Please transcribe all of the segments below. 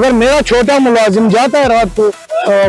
अगर मेरा छोटा मुलाजिम जाता है रात को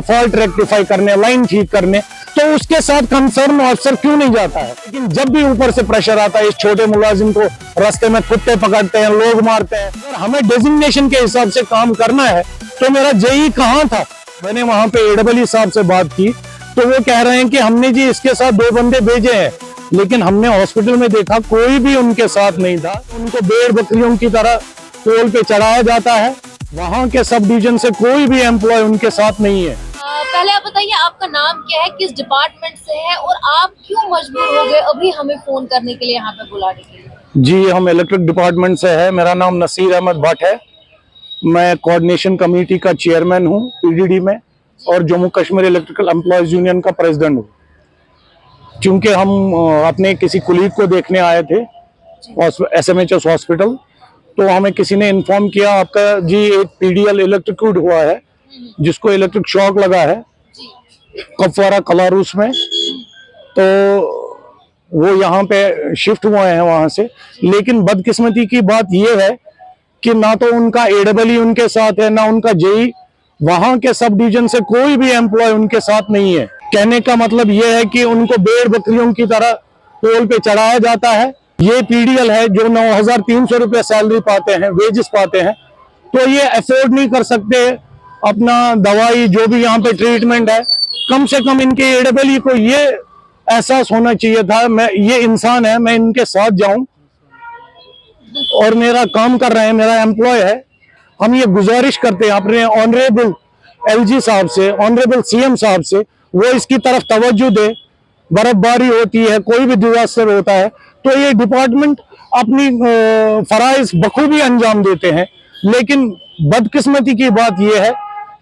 फॉल्ट रेक्टिफाई करने, लाइन ठीक करने, तो उसके साथ कंसर्न ऑफिसर क्यों नहीं जाता है? लेकिन जब भी ऊपर से प्रेशर आता है, इस छोटे मुलाजिम को रास्ते में कुत्ते पकड़ते हैं, लोग मारते हैं। अगर हमें डेजिग्नेशन के हिसाब से काम करना है तो मेरा जेई कहाँ था? मैंने वहां पे एडब्ल्यू साहब से बात की तो वो कह रहे हैं कि हमने जी इसके साथ 2 बंदे भेजे हैं, लेकिन हमने हॉस्पिटल में देखा कोई भी उनके साथ नहीं था। उनको भेड़ बकरियों की तरह पोल पे चढ़ाया जाता है। वहां के सब डिवीजन से कोई भी एम्प्लॉय उनके साथ नहीं है। पहले आप बताइए आपका नाम क्या है, किस डिपार्टमेंट से है और आप क्यों मजबूर हो गए अभी हमें फोन करने के लिए, यहाँ पे बुलाने के लिए? जी, हम इलेक्ट्रिक डिपार्टमेंट से है। मेरा नाम नसीर अहमद भट्ट है। मैं कोऑर्डिनेशन कमेटी का चेयरमैन हूँ पीडीडी में और Jammu Kashmir electrical employees union का प्रेसिडेंट हूँ। क्योंकि हम अपने किसी कुलीग को देखने आए थे SMHS हॉस्पिटल, तो हमें किसी ने इन्फॉर्म किया आपका जी एक पीडीएल इलेक्ट्रिक्यूट हुआ है, जिसको इलेक्ट्रिक शॉक लगा है कपवारा कलारूस में। तो वो यहाँ पे शिफ्ट हुए हैं वहां से। लेकिन बदकिस्मती की बात यह है कि ना तो उनका एडब्ल्यू उनके साथ है, ना उनका जेई। वहां के सब डिवीजन से कोई भी एम्प्लॉय उनके साथ नहीं है। कहने का मतलब यह है कि उनको भेड़ बकरियों की तरह पोल पे चढ़ाया जाता है। ये पीडीएल है जो 9,300 रुपये सैलरी पाते हैं, वेजेस पाते हैं, तो ये अफोर्ड नहीं कर सकते अपना दवाई जो भी यहाँ पे ट्रीटमेंट है। कम से कम इनके एडब्ल्यू को ये एहसास होना चाहिए था, मैं ये इंसान है, मैं इनके साथ जाऊं और मेरा काम कर रहे हैं, मेरा एम्प्लॉय है। हम ये गुजारिश करते हैं अपने ऑनरेबल LG साहब से, ऑनरेबल CM साहब से, वो इसकी तरफ तवज्जो दे। बर्फबारी होती है, कोई भी डिजास्टर होता है, तो ये डिपार्टमेंट अपनी फराइज बखूबी अंजाम देते हैं। लेकिन बदकिस्मती की बात यह है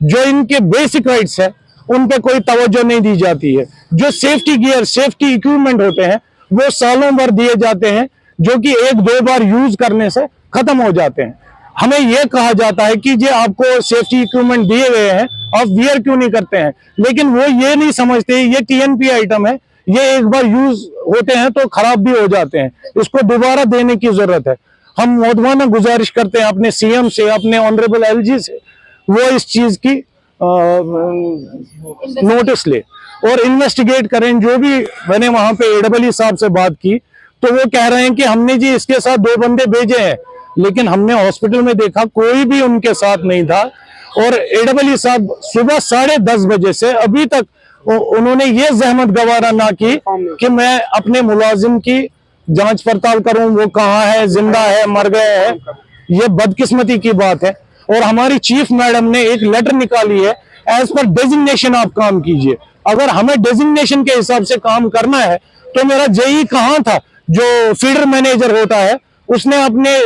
जो इनके बेसिक राइट्स है उन पे कोई तवज्जो नहीं दी जाती है। जो सेफ्टी गियर, सेफ्टी इक्विपमेंट होते हैं वो सालों भर दिए जाते हैं, जो कि 1-2 बार यूज करने से खत्म हो जाते हैं। हमें यह कहा जाता है कि जे आपको सेफ्टी इक्विपमेंट दिए गए हैं, आप वियर क्यों नहीं करते हैं? लेकिन वो ये नहीं समझते ये TNP आइटम है, ये एक बार यूज होते हैं तो खराब भी हो जाते हैं, इसको दोबारा देने की जरूरत है। हम मोदवाना गुजारिश करते हैं अपने CM से, अपने ऑनरेबल LG से, वो इस चीज की नोटिस ले और इन्वेस्टिगेट करें। जो भी मैंने वहां पे एडब्ल्यू साहब से बात की तो वो कह रहे हैं कि हमने जी इसके साथ 2 बंदे भेजे हैं, लेकिन हमने हॉस्पिटल में देखा कोई भी उनके साथ नहीं था। और एडब्ल्यू साहब सुबह 10:30 बजे से अभी तक उन्होंने ये जहमत गवारा ना की कि मैं अपने मुलाजिम की जांच पड़ताल करूं, वो कहाँ है, जिंदा है, मर गए हैं। ये बदकिस्मती की बात है। और हमारी चीफ मैडम ने एक लेटर निकाली है, एज पर डेजिग्नेशन आप काम कीजिए। अगर हमें डेजिग्नेशन के हिसाब से काम करना है तो मेरा जेई कहाँ था? जो फीडर मैनेजर होता है उसने अपने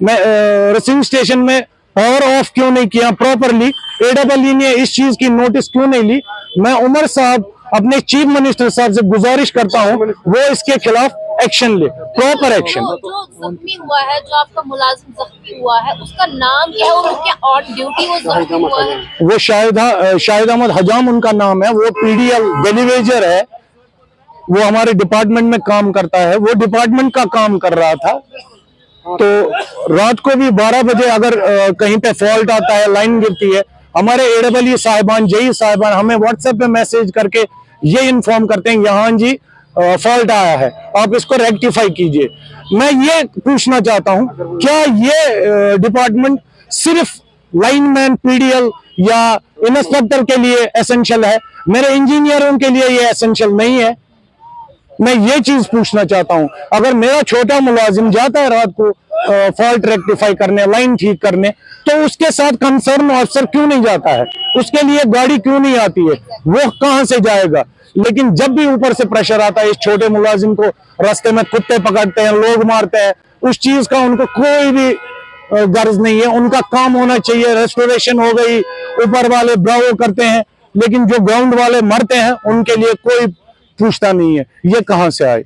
रिसीविंग स्टेशन में पावर ऑफ क्यों नहीं किया प्रॉपरली? एडब्ल्यू ने इस चीज की नोटिस क्यों नहीं ली? मैं उमर साहब अपने चीफ मिनिस्टर साहब से गुजारिश करता हूं वो इसके खिलाफ एक्शन ले, प्रॉपर एक्शन। जो जख्मी हुआ है, जो आपका मुलाजिम जख्मी हुआ है, उसका नाम क्या है और उसके ऑन ड्यूटी वो जख्मी हुआ है? वो शाहिद अहमद हजाम उनका नाम है। वो पीडीएल डेलीवेजर है, वो हमारे डिपार्टमेंट में काम करता है। वो डिपार्टमेंट का काम कर रहा था, तो रात को भी 12 बजे अगर कहीं पे फॉल्ट आता है, लाइन गिरती है, हमारे एडब्ल्यू साहिबान, जेई साहिबान हमें व्हाट्सएप पे मैसेज करके ये इन्फॉर्म करते हैं यहाँ जी फॉल्ट आया है, आप इसको रेक्टिफाई कीजिए। मैं ये पूछना चाहता हूँ, क्या ये डिपार्टमेंट सिर्फ लाइनमैन, पीडीएल या इंस्पेक्टर के लिए एसेंशियल है? मेरे इंजीनियरों के लिए ये एसेंशियल नहीं है? मैं ये चीज पूछना चाहता हूं। अगर मेरा छोटा मुलाजिम जाता है रात को फॉल्ट रेक्टिफाई करने, लाइन ठीक करने, तो उसके साथ कंसर्न ऑफिसर क्यों नहीं जाता है? उसके लिए गाड़ी क्यों नहीं आती है? वो कहां से जाएगा? लेकिन जब भी ऊपर से प्रेशर आता है, इस छोटे मुलाजिम को रास्ते में कुत्ते पकड़ते हैं, लोग मारते हैं, उस चीज का उनको कोई भी गर्ज नहीं है। उनका काम होना चाहिए, रेस्टोरेशन हो गई, ऊपर वाले ब्रावो करते हैं, लेकिन जो ग्राउंड वाले मरते हैं उनके लिए कोई पूछता नहीं है। ये कहां से आए?